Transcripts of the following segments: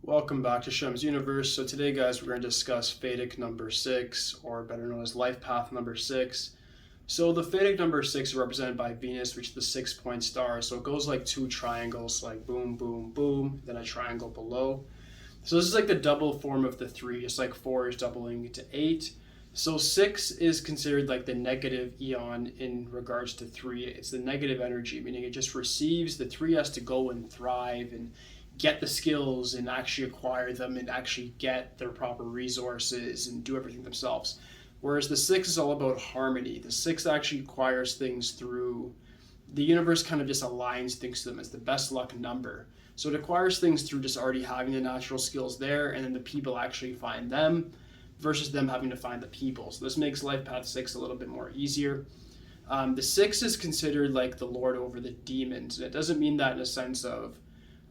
Welcome back to Shemsuniverse. So today, guys, we're going to discuss Fadic number 6, or better known as life path number 6. So the Fadic number 6 is represented by Venus, which is the 6-point star. So it goes like two triangles, like boom, boom, boom, then a triangle below. So this is like the double form of the 3, just like 4 is doubling to 8. So 6 is considered like the negative eon in regards to 3. It's the negative energy, meaning it just receives. The 3 has to go and thrive and get the skills and actually acquire them and actually get their proper resources and do everything themselves. Whereas the 6 is all about harmony. The 6 actually acquires things through the universe, kind of just aligns things to them as the best luck number. So it acquires things through just already having the natural skills there, and then the people actually find them versus them having to find the people. So this makes life path 6 a little bit more easier. The 6 is considered like the lord over the demons, and it doesn't mean that in a sense of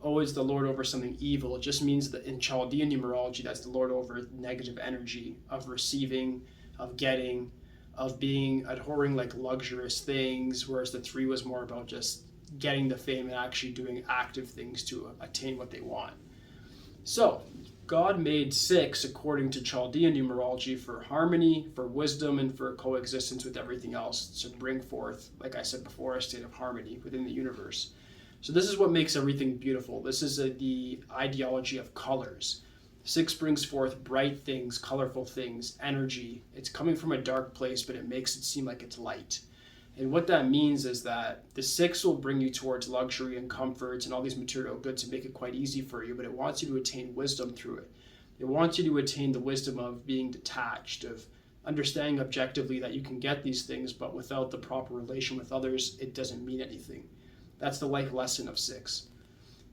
always the lord over something evil. It just means that in Chaldean numerology, that's the lord over negative energy of receiving, of getting, of being abhorring like luxurious things, whereas the 3 was more about just getting the fame and actually doing active things to attain what they want. So God made 6 according to Chaldean numerology for harmony, for wisdom, and for coexistence with everything else to bring forth, like I said before, a state of harmony within the universe. So this is what makes everything beautiful. This is the ideology of colors. 6 brings forth bright things, colorful things, energy. It's coming from a dark place, but it makes it seem like it's light. And what that means is that the 6 will bring you towards luxury and comfort and all these material goods and make it quite easy for you, but it wants you to attain wisdom through it. It wants you to attain the wisdom of being detached, of understanding objectively that you can get these things, but without the proper relation with others, it doesn't mean anything. That's the life lesson of 6.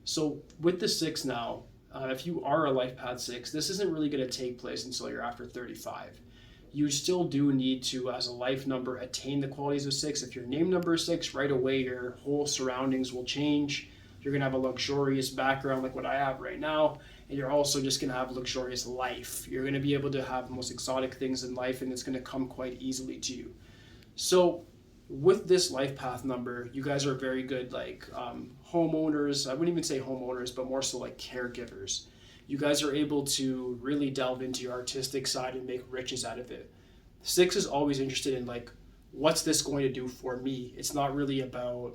So with the 6 now, if you are a life path 6, this isn't really going to take place until you're after 35. You still do need to, as a life number, attain the qualities of 6. If your name number is 6, right away your whole surroundings will change. You're going to have a luxurious background like what I have right now, and you're also just going to have a luxurious life. You're going to be able to have the most exotic things in life, and it's going to come quite easily to you. So with this life path number, you guys are very good like homeowners. I wouldn't even say homeowners, but more so like caregivers. You guys are able to really delve into your artistic side and make riches out of it. 6 is always interested in like, what's this going to do for me? It's not really about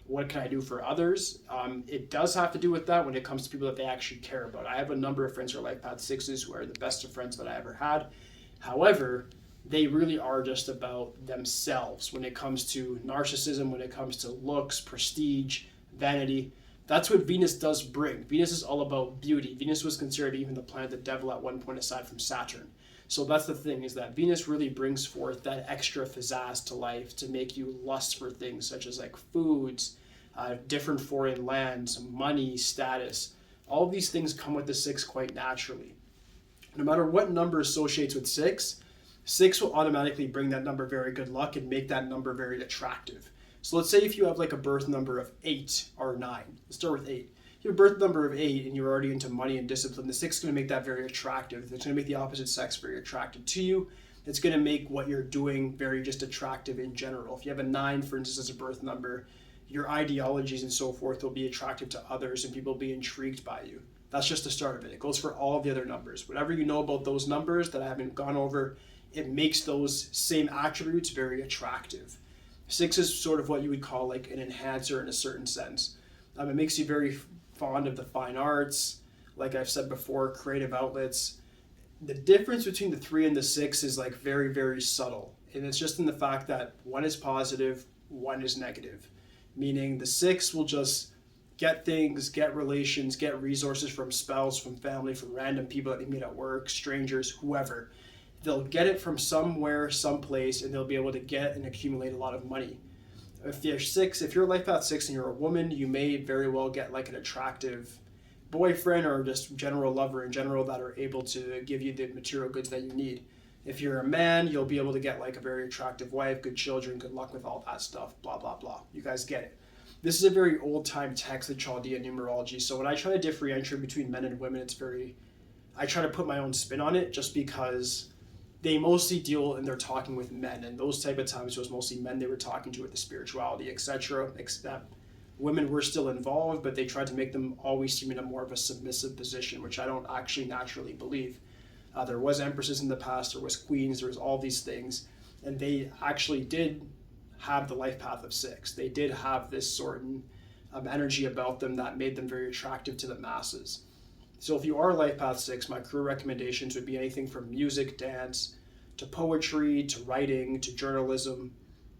what can I do for others. It does have to do with that when it comes to people that they actually care about. I have a number of friends who are life path 6s who are the best of friends that I ever had. However, they really are just about themselves when it comes to narcissism, when it comes to looks, prestige, vanity. That's what Venus does bring. Venus is all about beauty. Venus was considered even the planet of the devil at one point aside from Saturn. So that's the thing, is that Venus really brings forth that extra pizzazz to life to make you lust for things such as like foods, different foreign lands, money, status. All of these things come with the 6 quite naturally. No matter what number associates with 6, 6 will automatically bring that number very good luck and make that number very attractive. So let's say if you have like a birth number of 8 or 9. Let's start with 8. You have a birth number of 8 and you're already into money and discipline. The 6 is going to make that very attractive. It's going to make the opposite sex very attractive to you. It's going to make what you're doing very just attractive in general. If you have a 9, for instance, as a birth number, your ideologies and so forth will be attractive to others and people will be intrigued by you. That's just the start of it. It goes for all of the other numbers. Whatever you know about those numbers that I haven't gone over, it makes those same attributes very attractive. 6 is sort of what you would call like an enhancer in a certain sense. It makes you very fond of the fine arts, like I've said before, creative outlets. The difference between the 3 and the 6 is like very, very subtle. And it's just in the fact that one is positive, one is negative. Meaning the 6 will just get things, get relations, get resources from spouse, from family, from random people that they meet at work, strangers, whoever. They'll get it from somewhere, someplace, and they'll be able to get and accumulate a lot of money. If you're life path 6 and you're a woman, you may very well get like an attractive boyfriend or just general lover in general that are able to give you the material goods that you need. If you're a man, you'll be able to get like a very attractive wife, good children, good luck with all that stuff, blah, blah, blah. You guys get it. This is a very old time text of Chaldean numerology. So when I try to differentiate between men and women, I try to put my own spin on it just because they mostly deal and they're talking with men, and those type of times it was mostly men they were talking to with the spirituality, etc. Except women were still involved, but they tried to make them always seem in a more of a submissive position, which I don't actually naturally believe. There was empresses in the past, there was queens, there was all these things, and they actually did have the life path of 6. They did have this certain energy about them that made them very attractive to the masses. So if you are life path 6, my career recommendations would be anything from music, dance, to poetry, to writing, to journalism,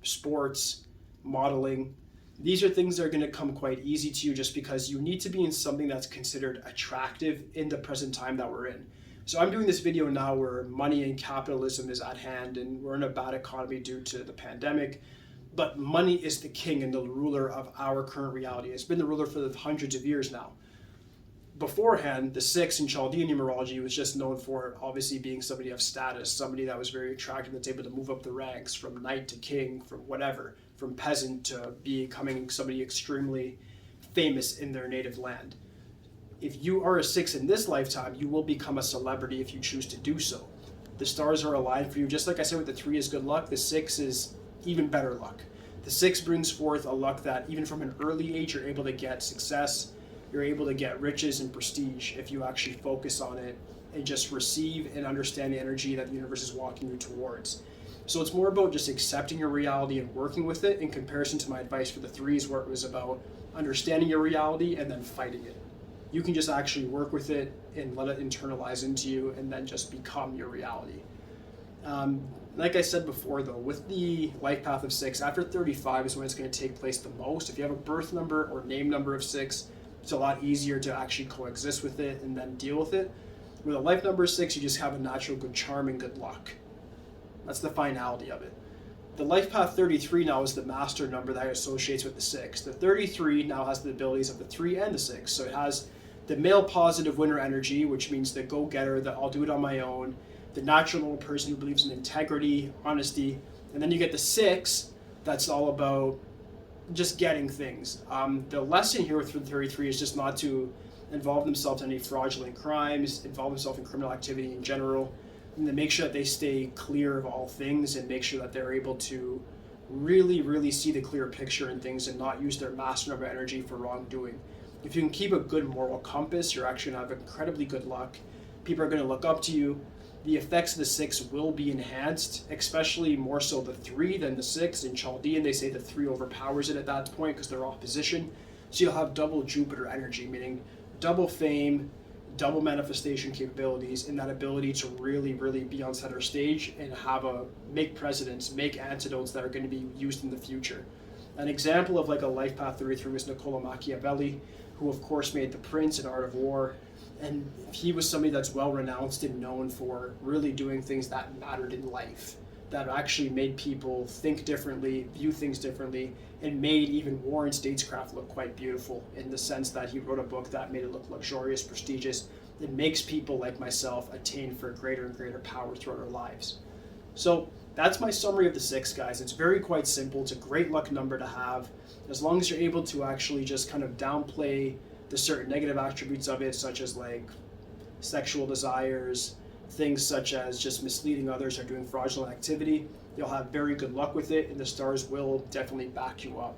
sports, modeling. These are things that are going to come quite easy to you just because you need to be in something that's considered attractive in the present time that we're in. So I'm doing this video now where money and capitalism is at hand and we're in a bad economy due to the pandemic, but money is the king and the ruler of our current reality. It's been the ruler for hundreds of years now. Beforehand, the 6 in Chaldean numerology was just known for obviously being somebody of status, somebody that was very attractive, that's able to move up the ranks from knight to king, from whatever, from peasant to becoming somebody extremely famous in their native land. If you are a 6 in this lifetime, you will become a celebrity if you choose to do so. The stars are aligned for you. Just like I said with the 3 is good luck, the 6 is even better luck. The 6 brings forth a luck that even from an early age, you're able to get success, you're able to get riches and prestige if you actually focus on it and just receive and understand the energy that the universe is walking you towards. So it's more about just accepting your reality and working with it in comparison to my advice for the 3s, where it was about understanding your reality and then fighting it. You can just actually work with it and let it internalize into you and then just become your reality. Like I said before though, with the life path of 6, after 35 is when it's going to take place the most. If you have a birth number or name number of 6, it's a lot easier to actually coexist with it and then deal with it. With a life number 6, you just have a natural good charm and good luck. That's the finality of it. The life path 33 now is the master number that associates with the 6. The 33 now has the abilities of the 3 and the 6. So it has the male positive winner energy, which means the go-getter, that I'll do it on my own, the natural person who believes in integrity, honesty, and then you get the 6 that's all about just getting things. The lesson here with the 33 is just not to involve themselves in any fraudulent crimes, involve themselves in criminal activity in general, and to make sure that they stay clear of all things and make sure that they're able to really see the clear picture in things and not use their master number energy for wrongdoing. If you can keep a good moral compass, you're actually going to have incredibly good luck. People are going to look up to you. The effects of the 6 will be enhanced, especially more so the 3 than the 6. In Chaldean, they say the 3 overpowers it at that point because they're opposition. So you'll have double Jupiter energy, meaning double fame, double manifestation capabilities, and that ability to really be on center stage and make precedents, make antidotes that are going to be used in the future. An example of like a life path 33 was Niccolo Machiavelli, who of course made The Prince and Art of War. And he was somebody that's well renounced and known for really doing things that mattered in life, that actually made people think differently, view things differently, and made even war and statescraft look quite beautiful in the sense that he wrote a book that made it look luxurious, prestigious. It makes people like myself attain for greater and greater power throughout our lives. So that's my summary of the 6, guys. It's very quite simple. It's a great luck number to have. As long as you're able to actually just kind of downplay the certain negative attributes of it, such as like sexual desires, things such as just misleading others or doing fraudulent activity, you'll have very good luck with it, and the stars will definitely back you up.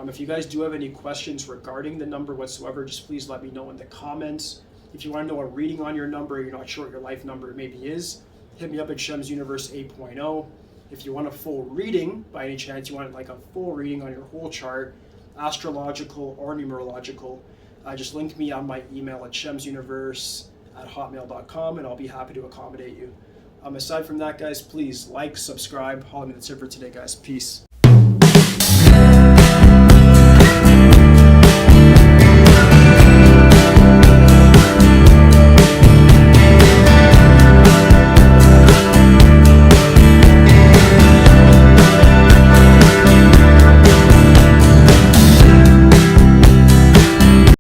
If you guys do have any questions regarding the number whatsoever, just please let me know in the comments. If you want to know a reading on your number, you're not sure what your life number maybe is, hit me up at Shemsuniverse 8.0. If you want a full reading, by any chance you want like a full reading on your whole chart, astrological or numerological, just link me on my email at shemsuniverse@hotmail.com and I'll be happy to accommodate you. Aside from that, guys, please like, subscribe. That's it for today, guys. Peace.